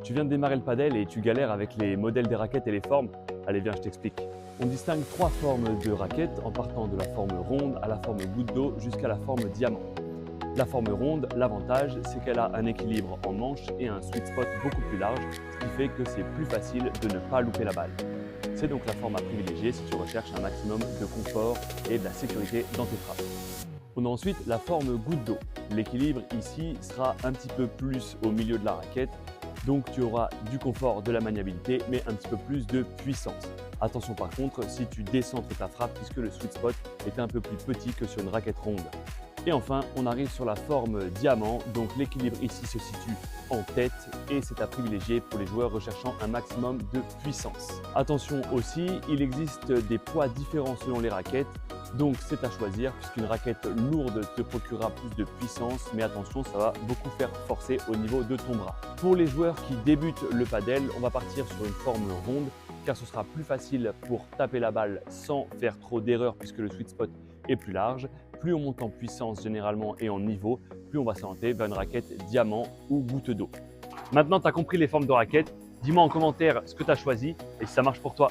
Tu viens de démarrer le padel et tu galères avec les modèles des raquettes et les formes? Allez, viens, je t'explique. On distingue trois formes de raquettes en partant de la forme ronde à la forme goutte d'eau jusqu'à la forme diamant. La forme ronde, l'avantage, c'est qu'elle a un équilibre en manche et un sweet spot beaucoup plus large, ce qui fait que c'est plus facile de ne pas louper la balle. C'est donc la forme à privilégier si tu recherches un maximum de confort et de la sécurité dans tes frappes. On a ensuite la forme goutte d'eau. L'équilibre ici sera un petit peu plus au milieu de la raquette, donc tu auras du confort, de la maniabilité, mais un petit peu plus de puissance. Attention par contre si tu décentres ta frappe puisque le sweet spot est un peu plus petit que sur une raquette ronde. Et enfin, on arrive sur la forme diamant, donc l'équilibre ici se situe en tête et c'est à privilégier pour les joueurs recherchant un maximum de puissance. Attention aussi, il existe des poids différents selon les raquettes, donc c'est à choisir puisqu'une raquette lourde te procurera plus de puissance, mais attention, ça va beaucoup faire forcer au niveau de ton bras. Pour les joueurs qui débutent le padel, on va partir sur une forme ronde car ce sera plus facile pour taper la balle sans faire trop d'erreurs puisque le sweet spot est plus large. Plus on monte en puissance généralement et en niveau, plus on va s'orienter vers une raquette diamant ou goutte d'eau. Maintenant, tu as compris les formes de raquettes. Dis-moi en commentaire ce que tu as choisi et si ça marche pour toi.